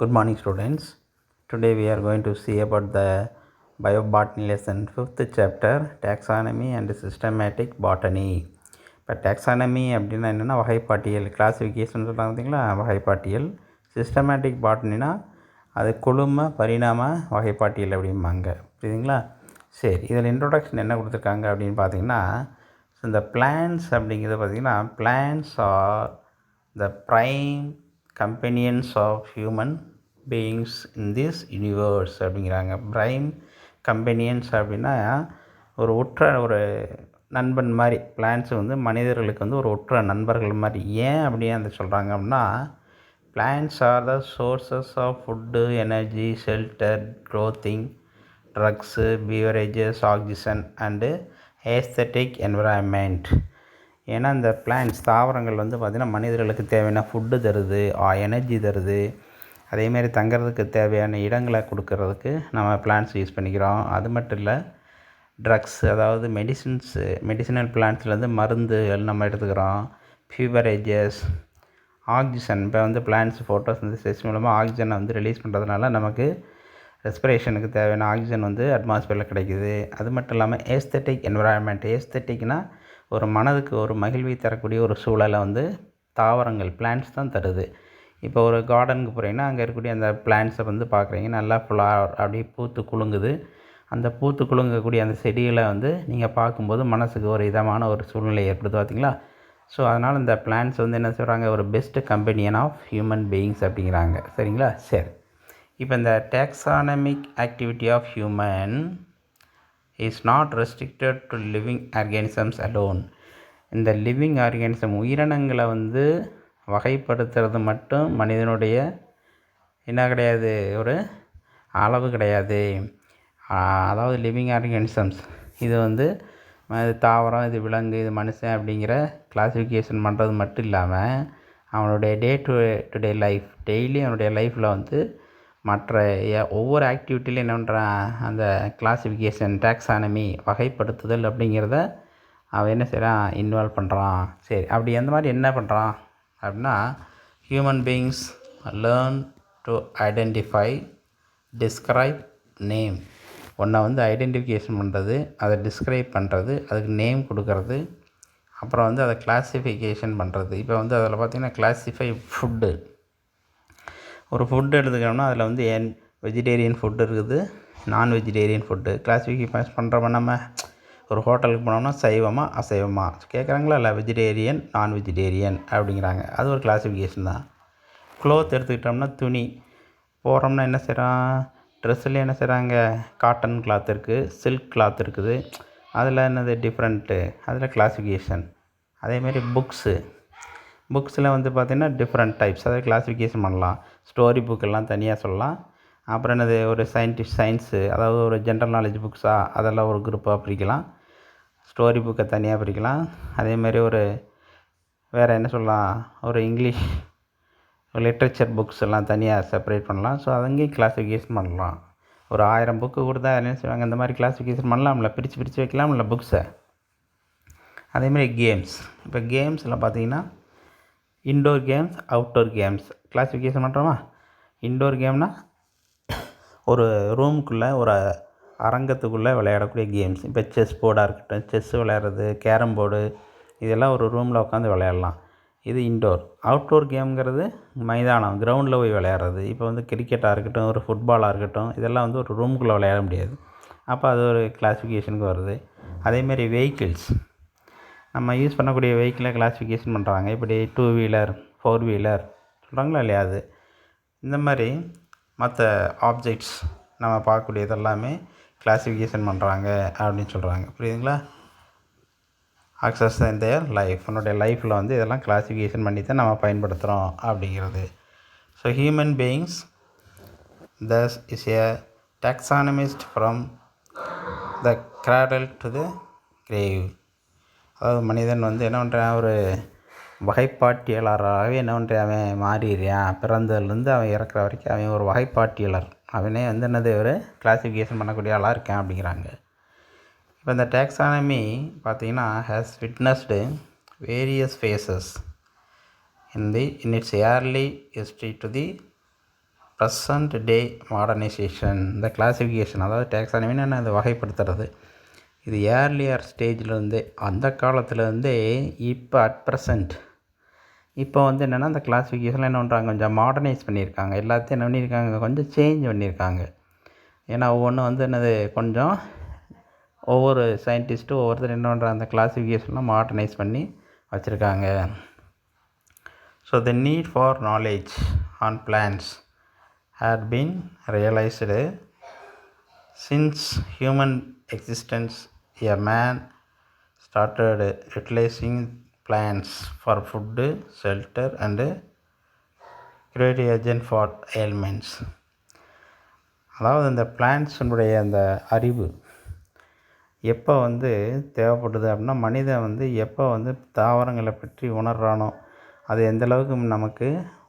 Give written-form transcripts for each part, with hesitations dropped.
Good morning, students. Today we are going to see about the biobotany lesson 5th chapter taxonomy and systematic botany. இப்போ taxonomy அப்படின்னா என்னென்னா வகைப்பாட்டியல், classification சொல்கிறாங்க பார்த்தீங்களா, வகைப்பாட்டியல். Systematic பாட்டனினா அது குழும பரிணாம வகைப்பாட்டியல் அப்படிம்பாங்க. புரியுதுங்களா? சரி, இதில் இன்ட்ரோடக்ஷன் என்ன கொடுத்துருக்காங்க அப்படின்னு பார்த்தீங்கன்னா, இந்த பிளான்ஸ் அப்படிங்கிறது பார்த்திங்கன்னா, plants are the prime companions of human beings in this universe அப்படிங்கிறாங்க. ப்ரைம் கம்பெனியன்ஸ் அப்படின்னா ஒரு நண்பன் மாதிரி. பிளான்ஸ் வந்து மனிதர்களுக்கு வந்து ஒரு உற்ற நண்பர்கள் மாதிரி. ஏன் அப்படியே அந்த சொல்கிறாங்க அப்படின்னா, plants are the sources of food, energy, shelter, clothing, drugs, beverages, oxygen and aesthetic environment. ஏன்னா இந்த பிளான்ட்ஸ் தாவரங்கள் வந்து பார்த்திங்கன்னா மனிதர்களுக்கு தேவையான ஃபுட்டு தருது, எனர்ஜி தருது, அதேமாரி தங்கிறதுக்கு தேவையான இடங்களை கொடுக்கறதுக்கு நம்ம பிளான்ட்ஸ் யூஸ் பண்ணிக்கிறோம். அது மட்டும் இல்லை, ட்ரக்ஸ், அதாவது மெடிசினல் பிளான்ட்ஸ்லேருந்து மருந்துகள் நம்ம எடுத்துக்கிறோம். ஃபியூவரேஜஸ், ஆக்சிஜன். இப்போ வந்து பிளான்ட்ஸ் ஃபோட்டோசிந்தசிஸ் மூலமாக ஆக்சிஜனை வந்து ரிலீஸ் பண்ணுறதுனால நமக்கு ரெஸ்பிரேஷனுக்கு தேவையான ஆக்சிஜன் வந்து அட்மாஸ்பியரில் கிடைக்குது. அது மட்டும் இல்லாமல் ஏஸ்தட்டிக் என்விரான்மெண்ட். ஏஸ்தட்டிக்னால் ஒரு மனதுக்கு ஒரு மகிழ்வை தரக்கூடிய ஒரு சூழலை வந்து தாவரங்கள், பிளான்ட்ஸ் தான் தருது. இப்போ ஒரு கார்டனுக்கு போகிறீங்கன்னா அங்கே இருக்கக்கூடிய அந்த பிளான்ட்ஸை வந்து பார்க்குறீங்க, நல்லா ஃப்ளவர் அப்படியே பூத்து குலுங்குது. அந்த பூத்து குலுங்கக்கூடிய அந்த செடிகளை வந்து நீங்கள் பார்க்கும்போது மனசுக்கு ஒரு இதமான ஒரு சூழ்நிலை ஏற்படுது, பார்த்தீங்களா? ஸோ அதனால் இந்த பிளான்ட்ஸ் வந்து என்ன சொல்கிறாங்க, ஒரு best companion of human beings அப்படிங்கிறாங்க. சரிங்களா? சரி, இப்போ இந்த taxonomic activity of human is not restricted to living organisms alone. இந்த லிவிங் ஆர்கானிசம், உயிரினங்களை வந்து வகைப்படுத்துறது மட்டும் மனிதனுடைய என்ன கிடையாது, ஒரு அளவு கிடையாது. அதாவது லிவிங் ஆர்கானிசம்ஸ் இது வந்து இது தாவரம், இது விலங்கு, இது மனுஷன் அப்படிங்கிற கிளாஸிஃபிகேஷன் பண்ணுறது மட்டும் இல்லாமல் அவனுடைய day to day life, daily அவனுடைய லைஃப்பில் வந்து மற்ற ஒவ்வொரு ஆக்டிவிட்டிலையும் என்ன பண்ணுறான், அந்த கிளாஸிஃபிகேஷன், டாக்ஸானமி, வகைப்படுத்துதல் அப்படிங்கிறத அவன் என்ன செய்கிறான், இன்வால்வ் பண்ணுறான். சரி, அப்படி எந்த மாதிரி என்ன பண்ணுறான் அப்படின்னா, human beings learn to identify, describe, name. ஒன்றை வந்து ஐடென்டிஃபிகேஷன் பண்ணுறது, அதை டிஸ்கிரைப் பண்ணுறது, அதுக்கு நேம் கொடுக்கறது, அப்புறம் வந்து அதை கிளாஸிஃபிகேஷன் பண்ணுறது. இப்போ வந்து அதில் பார்த்திங்கன்னா கிளாஸிஃபை ஃபுட்டு. ஒரு ஃபுட்டு எடுத்துக்கிட்டோம்னா அதில் வந்து வெஜிடேரியன் ஃபுட்டு இருக்குது, நான் வெஜிடேரியன் ஃபுட்டு. கிளாஸிஃபிகேஷன் பண்ணுறோம். நம்ம ஒரு ஹோட்டலுக்கு போனோம்னா சைவமாக அசைவமா கேட்குறாங்களா, இல்லை வெஜிடேரியன், நான் வெஜிடேரியன் அப்படிங்கிறாங்க. அது ஒரு கிளாஸிஃபிகேஷன் தான். க்ளோத் எடுத்துக்கிட்டோம்னா துணி போடுறோம்னா என்ன செய்கிறோம், ட்ரெஸ்ஸில் என்ன செய்கிறாங்க, காட்டன் கிளாத் இருக்குது, சில்க் கிளாத் இருக்குது, அதில் என்னது டிஃப்ரெண்ட்டு, அதில் கிளாஸிஃபிகேஷன். அதேமாரி புக்ஸில் வந்து பார்த்திங்கன்னா டிஃப்ரெண்ட் டைப்ஸ், அதை கிளாஸிஃபிகேஷன் பண்ணலாம். ஸ்டோரி புக்கெல்லாம் தனியாக சொல்லலாம். அப்புறம் என்னது, ஒரு சயின்ஸு, அதாவது ஒரு ஜென்ரல் நாலேஜ் புக்ஸாக அதெல்லாம் ஒரு குரூப்பாக பிரிக்கலாம். ஸ்டோரி புக்கை தனியாக பிரிக்கலாம். அதேமாதிரி ஒரு வேறு என்ன சொல்லலாம், ஒரு இங்கிலீஷ் லிட்ரேச்சர் புக்ஸ் எல்லாம் தனியாக செப்பரேட் பண்ணலாம். ஸோ அங்கேயும் கிளாஸிஃபிகேஷன் பண்ணலாம். ஒரு 1000 புக்கு கொடுத்தா என்ன செய்வாங்க, இந்த மாதிரி கிளாஸிஃபிகேஷன் பண்ணலாம்ல, பிரித்து வைக்கலாம்ல புக்ஸை. அதேமாதிரி கேம்ஸ். இப்போ கேம்ஸில் பார்த்திங்கன்னா indoor games, outdoor games classification பண்ணுறோமா. இன்டோர் கேம்னால் ஒரு ரூமுக்குள்ளே, ஒரு அரங்கத்துக்குள்ளே விளையாடக்கூடிய கேம்ஸ். இப்போ செஸ் போர்டாக இருக்கட்டும், செஸ்ஸு விளையாடுறது, கேரம் போர்டு, இதெல்லாம் ஒரு ரூமில் உட்காந்து விளையாடலாம். இது இன்டோர். அவுட்டோர் கேம்ங்கிறது மைதானம், கிரவுண்டில் போய் விளையாடுறது. இப்போ வந்து கிரிக்கெட்டாக இருக்கட்டும், ஒரு ஃபுட்பாலாக இருக்கட்டும், இதெல்லாம் வந்து ஒரு ரூமுக்குள்ளே விளையாட முடியாது. அப்போ அது ஒரு கிளாஸிஃபிகேஷனுக்கு வருது. அதேமாரி வெஹிக்கிள்ஸ், நம்ம யூஸ் பண்ணக்கூடிய வெஹிக்கிளை கிளாஸிஃபிகேஷன் பண்ணுறாங்க. இப்படி 2 வீலர், 4 வீலர் சொல்கிறாங்களா இல்லையா, அது. இந்த மாதிரி மற்ற ஆப்ஜெக்ட்ஸ் நம்ம பார்க்கக்கூடியது எல்லாமே கிளாஸிஃபிகேஷன் பண்ணுறாங்க அப்படின்னு சொல்கிறாங்க. புரியுதுங்களா? அக்சஸ் இன் தேர் லைஃப், என்னுடைய லைஃப்பில் வந்து இதெல்லாம் கிளாஸிஃபிகேஷன் பண்ணி தான் நம்ம பயன்படுத்துகிறோம் அப்படிங்கிறது. So human beings thus is a taxonomist from the cradle to the grave. அதாவது மனிதன் வந்து என்ன பண்ணுறான், ஒரு வகைப்பாட்டியலராகவே என்ன பண்ணுறான், அவன் மாறிடுறான். பிறந்ததுலேருந்து அவன் இறக்குற வரைக்கும் அவன் ஒரு வகைப்பாட்டியலர். அவனே வந்து என்னது, ஒரு கிளாஸிஃபிகேஷன் பண்ணக்கூடிய ஆளாக இருக்கான் அப்படிங்கிறாங்க. இப்போ இந்த டாக்ஸானமி பார்த்திங்கன்னா has witnessed various phases in its early history to the present day modernisation. இந்த கிளாசிஃபிகேஷன், அதாவது டேக்ஸானமின்னு அது வகைப்படுத்துறது, இது ஏர்லியர் ஸ்டேஜ்லேருந்தே, அந்த காலத்துலேருந்தே இப்போ அட் ப்ரெசண்ட் இப்போ வந்து என்னென்னா இந்த கிளாஸிஃபிகேஷனில் என்ன பண்ணுறாங்க, கொஞ்சம் மாடர்னைஸ் பண்ணியிருக்காங்க. எல்லாத்தையும் என்ன பண்ணியிருக்காங்க, கொஞ்சம் சேஞ்ச் பண்ணியிருக்காங்க. ஏன்னா ஒவ்வொன்றும் வந்து என்னது கொஞ்சம் ஒவ்வொரு சயின்டிஸ்ட்டும் ஒவ்வொருத்தர் என்ன பண்ணுறாங்க, அந்த கிளாஸிஃபிகேஷன்லாம் மாடர்னைஸ் பண்ணி வச்சுருக்காங்க. So the need for knowledge on plants had been realized since human existence. A man started utilizing plants for food, shelter and curative agent for ailments. அதாவது இந்த பிளான்ட்ஸுடைய அந்த அறிவு எப்போ வந்து தேவைப்படுது அப்படின்னா, மனிதன் வந்து எப்போ வந்து தாவரங்களை பற்றி உணர்றானோ, அது எந்தளவுக்கு நமக்கு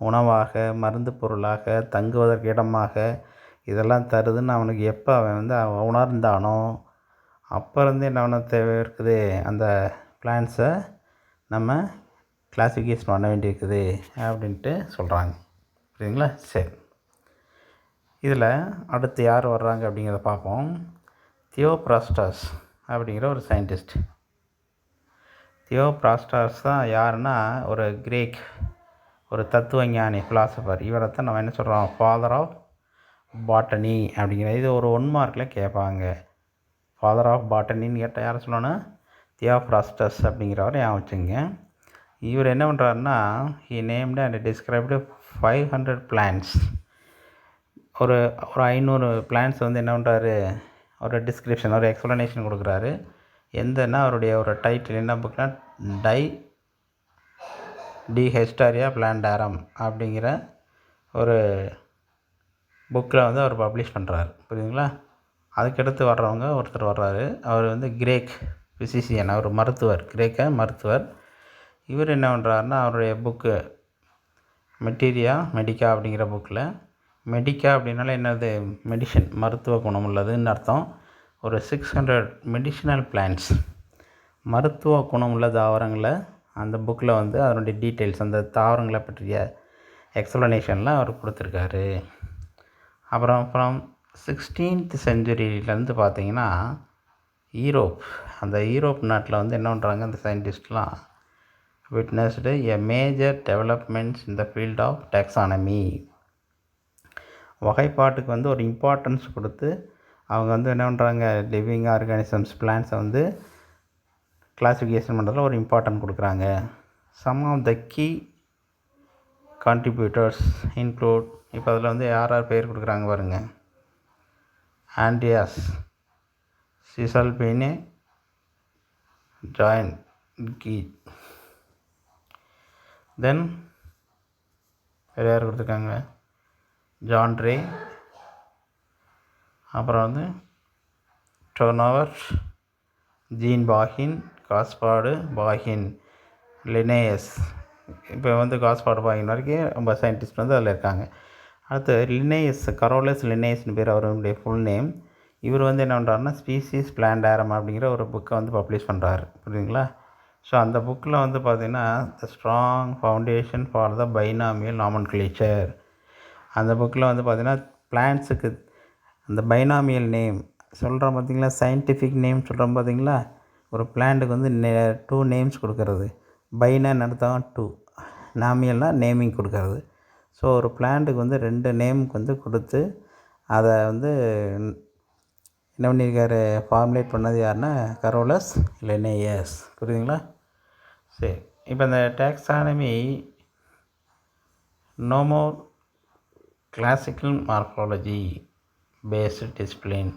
உணவாக, மருந்து பொருளாக, தங்குவதற்கு இடமாக இதெல்லாம் தருதுன்னு அவனுக்கு எப்போ அவன் வந்து உணர்ந்தானோ, அப்போ இருந்து என்ன பண்ண தேவை இருக்குது, அந்த பிளான்ஸை நம்ம கிளாஸிஃபிகேஷன் பண்ண வேண்டியிருக்குது அப்படின்ட்டு சொல்கிறாங்க. புரியுதுங்களா? சரி, இதில் அடுத்து யார் வர்றாங்க அப்படிங்கிறத பார்ப்போம். தியோப்ராஸ்டஸ் அப்படிங்கிற ஒரு சயின்டிஸ்ட். தியோப்ராஸ்டஸ் தான் யாருன்னா, ஒரு கிரேக், ஒரு தத்துவஞானி, ஃபிலாசபர். இவரை தான் நம்ம என்ன சொல்கிறோம், ஃபாதர் ஆஃப் பாட்டனி அப்படிங்கிற, இது ஒரு 1 மார்க்கில் கேட்பாங்க. ஃபாதர் ஆஃப் பாட்டனின்னு கேட்டால் யாரை சொல்லணும், தியோப்ராஸ்டஸ் அப்படிங்கிறவரை ஞாபகம் வச்சுங்க. இவர் என்ன பண்ணுறாருன்னா, he named and described 500 plants. ஒரு 500 பிளான்ட்ஸ் வந்து என்ன பண்ணுறாரு, ஒரு டிஸ்கிரிப்ஷன், ஒரு எக்ஸ்ப்ளனேஷன் கொடுக்குறாரு. எந்தன்னா அவருடைய ஒரு டைட்டில் என்ன புக்னா, டி ஹிஸ்டாரியா பிளான்டாரம் அப்படிங்கிற ஒரு புக்கில் வந்து அவர் பப்ளிஷ் பண்ணுறாரு. புரியுதுங்களா? அதுக்கடுத்து வர்றவங்க ஒருத்தர் வர்றாரு. அவர் வந்து கிரேக் ஃபிசிஷியன், அவர் மருத்துவர், கிரேக்க மருத்துவர். இவர் என்ன பண்ணுறாருன்னா, அவருடைய புக்கு மெட்டீரியா மெடிக்கா அப்படிங்கிற புக்கில், மெடிக்கா அப்படின்னால என்னது, மெடிஷன், மருத்துவ குணம் உள்ளதுன்னு அர்த்தம். ஒரு 600 மெடிஷனல் பிளான்ட்ஸ், மருத்துவ குணம் உள்ள தாவரங்களை அந்த புக்கில் வந்து அதனுடைய டீட்டெயில்ஸ், அந்த தாவரங்களை பற்றிய எக்ஸ்ப்ளனேஷன்லாம் அவர் கொடுத்துருக்காரு. அப்புறம் 16th செஞ்சுரியிலேருந்து பார்த்திங்கன்னா ஈரோப், அந்த ஈரோப் நாட்டில் வந்து என்ன பண்ணுறாங்க, அந்த சயின்டிஸ்ட்லாம் witnessed a major developments in the field of taxonomy. வகைப்பாட்டுக்கு வந்து ஒரு இம்பார்ட்டன்ஸ் கொடுத்து அவங்க வந்து என்ன பண்ணுறாங்க, லிவிங் ஆர்கானிசம்ஸ், பிளான்ட்ஸை வந்து கிளாஸிஃபிகேஷன் பண்ணுறதுல ஒரு இம்பார்ட்டன்ட் கொடுக்குறாங்க. Some of the key contributors include, இப்போ அதில் வந்து யார் யார் பேர் கொடுக்குறாங்க பாருங்க, ஆண்ட்ரியாஸ் சிசல்பினே, ஜாயின் கீ, தென் வேறு யார் கொடுத்துருக்காங்க, ஜான் ரே, அப்புறம் வந்து டோனோவர், ஜீன் பாகின், காஸ்பார்டு பாகின், லினேயஸ். இப்போ வந்து காஸ்பார்டு பாகின் வரைக்கும் ரொம்ப சயின்டிஸ்ட் வந்து அதில் இருக்காங்க. அடுத்து லினேயஸ், கரோலஸ் லினேயஸ்னு பேர் அவருடைய ஃபுல் நேம். இவர் வந்து என்ன பண்ணுறாருன்னா, ஸ்பீசிஸ் பிளான்டாரம் அப்படிங்கிற ஒரு புக்கை வந்து பப்ளிஷ் பண்ணுறாரு. புரியுதுங்களா? ஸோ அந்த புக்கில் வந்து பார்த்திங்கன்னா, the strong foundation for the binomial nomenclature. அந்த புக்கில் வந்து பார்த்திங்கன்னா, பிளான்ட்ஸுக்கு அந்த பைனாமியல் நேம் சொல்கிறோம் பார்த்திங்களா, சயின்டிஃபிக் நேம் சொல்கிறோம் பார்த்திங்களா, ஒரு பிளான்ட்டுக்கு வந்து 2 நேம்ஸ் கொடுக்கறது. பைனா அர்த்தம் 2, நாமியல்னால் நேமிங் கொடுக்கறது. ஸோ ஒரு பிளான்ட்டுக்கு வந்து 2 நேமுக்கு வந்து கொடுத்து அதை வந்து என்ன பண்ணியிருக்காரு, ஃபார்முலேட் பண்ணது யாருன்னா கரோலஸ் லினேயஸ். புரியுதுங்களா? சரி, இப்போ இந்த taxonomy no more classical morphology based discipline,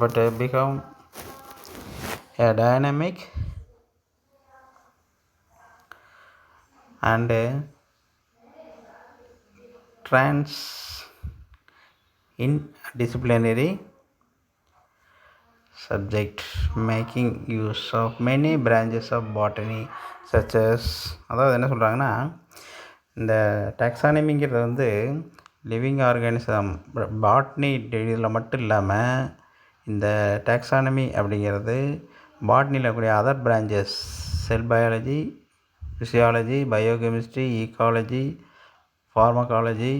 but become a dynamic and interdisciplinary subject making use of many branches of botany such as, அதாவது என்ன சொல்கிறாங்கன்னா, இந்த டாக்ஸானமிங்கிறது வந்து லிவிங் ஆர்கானிசம் பாட்னி இதில் மட்டும் இல்லாமல், இந்த டாக்ஸானமி அப்படிங்கிறது பாட்னியில் இருக்கக்கூடிய other branches, cell biology, physiology, biochemistry, ecology, pharmacology,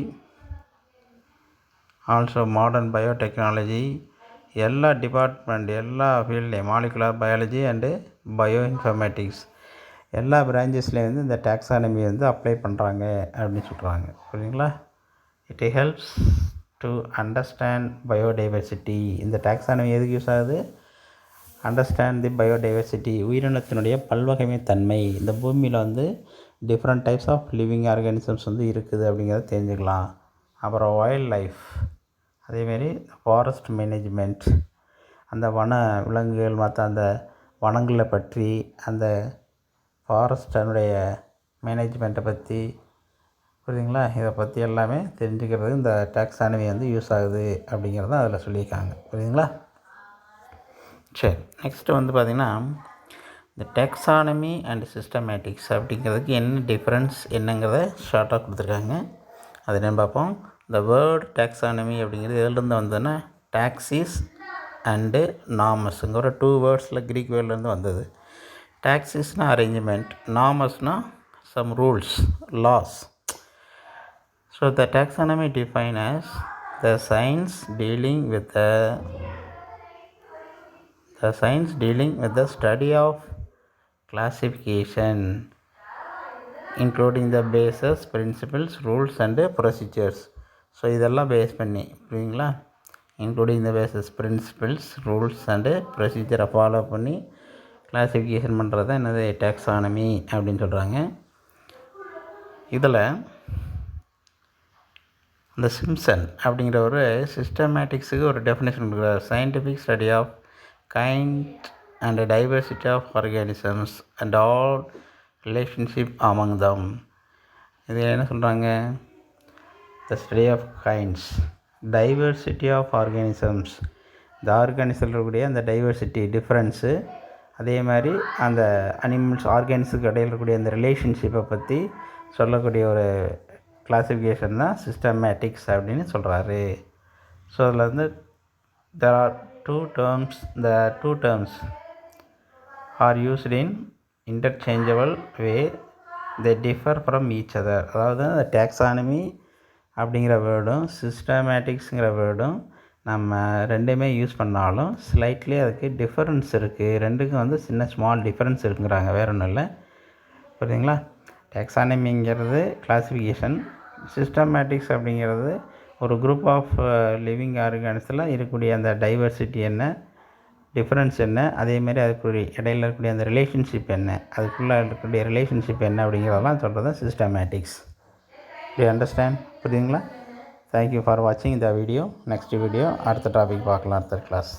also modern biotechnology, எல்லா டிபார்ட்மெண்ட் எல்லா ஃபீல்ட்லேயும் molecular biology and bioinformatics எல்லா பிரான்ச்சஸ்லேயும் வந்து இந்த டாக்ஸானமி வந்து அப்ளை பண்ணுறாங்க அப்படின்னு சொல்கிறாங்க. புரியுங்களா? It helps to understand biodiversity. இந்த டாக்ஸானமி எதுக்கு யூஸ் ஆகுது? அண்டர்ஸ்டாண்ட் தி பயோடைவர்சிட்டி, உயிரினத்தினுடைய பல்வகைமை தன்மை. இந்த பூமியில் வந்து different types of living organisms வந்து இருக்குது அப்படிங்கிறத தெரிஞ்சுக்கலாம். அப்புறம் வைல்ட் லைஃப், அதேமாரி ஃபாரஸ்ட் மேனேஜ்மெண்ட், அந்த வன விலங்குகள் மற்ற அந்த வனங்களை பற்றி, அந்த ஃபாரஸ்டனுடைய மேனேஜ்மெண்ட்டை பற்றி, புரியுதுங்களா? இதை பற்றி எல்லாமே தெரிஞ்சுக்கிறது இந்த டாக்ஸானமி வந்து யூஸ் ஆகுது அப்படிங்கிறத அதில் சொல்லியிருக்காங்க. புரியுதுங்களா? சரி, நெக்ஸ்ட்டு வந்து பார்த்திங்கன்னா இந்த டாக்ஸானமி அண்ட் சிஸ்டமேட்டிக்ஸ் அப்படிங்கிறதுக்கு என்ன டிஃப்ரென்ஸ் என்னங்கிறத ஷார்ட்டாக கொடுத்துருக்காங்க. அது என்னென்னு பார்ப்போம். இந்த வேர்டு டாக்ஸானமி அப்படிங்கிறது எதுலேருந்து வந்ததுன்னா டாக்ஸிஸ் அண்டு நாமஸுங்கிற 2 வேர்ட்ஸில் க்ரீக் வேர்ட்லேருந்து வந்தது. டாக்ஸிஸ்னால் அரேஞ்ச்மெண்ட், நாமஸ்னால் some rules, laws. So the taxonomy define as the science dealing with the study of classification including the basis, principles, rules and procedures. So இதெல்லாம் பேஸ் பண்ணி, புரியுங்களா? Including the basis, principles, rules and ப்ரொசீஜரை follow பண்ணி classification பண்ணுறது தான் என்னது taxonomy அப்படின்னு சொல்கிறாங்க. இதில் இந்த சிம்சன் அப்படிங்கிற ஒரு சிஸ்டமேட்டிக்ஸுக்கு ஒரு டெஃபினேஷன் கொடுக்குறாரு. Scientific study of kind and diversity of organisms and all relationship among them. இது என்ன சொல்கிறாங்க? The study of kinds, diversity of organisms, இந்த ஆர்கானிசத்தில் இருக்கக்கூடிய அந்த டைவர்சிட்டி, டிஃப்ரென்ஸு, அதே மாதிரி அந்த அனிமல்ஸ் ஆர்கானிஸுக்கு இடையில் இருக்கக்கூடிய அந்த ரிலேஷன்ஷிப்பை பற்றி சொல்லக்கூடிய ஒரு கிளாஸிஃபிகேஷன் தான் சிஸ்டமேட்டிக்ஸ் அப்படின்னு சொல்கிறாரு. ஸோ அதில் வந்து there are two terms, the two terms are used in interchangeable way, they differ from each other. அதாவது அந்த டாக்ஸானமி அப்படிங்கிற வேர்டும் சிஸ்டமேட்டிக்ஸுங்கிற வேர்டும் நம்ம ரெண்டுமே யூஸ் பண்ணாலும் ஸ்லைட்லி அதுக்கு டிஃபரன்ஸ் இருக்குது. ரெண்டுக்கும் வந்து சின்ன ஸ்மால் டிஃபரன்ஸ் இருக்குங்கிறாங்க, வேறு ஒன்றும் இல்லை. புரியுதுங்களா? டாக்ஸானமிங்கிறது கிளாஸிஃபிகேஷன், சிஸ்டமேட்டிக்ஸ் அப்படிங்கிறது ஒரு குரூப் ஆஃப் லிவிங் ஆர்கானிஸில் இருக்கக்கூடிய அந்த டைவர்சிட்டி என்ன, டிஃப்ரென்ஸ் என்ன, அதேமாரி அதுக்குரிய இடையில் இருக்கக்கூடிய அந்த ரிலேஷன்ஷிப் என்ன, அதுக்குள்ளே இருக்கக்கூடிய ரிலேஷன்ஷிப் என்ன அப்படிங்கிறதெல்லாம் சொல்கிறது சிஸ்டமேட்டிக்ஸ். To understand? புரியுதுங்களா? தேங்க்யூ ஃபார் வாட்சிங் த வீடியோ. நெக்ஸ்ட் வீடியோ அடுத்த டாபிக் பார்க்கலாம், அடுத்த கிளாஸ்.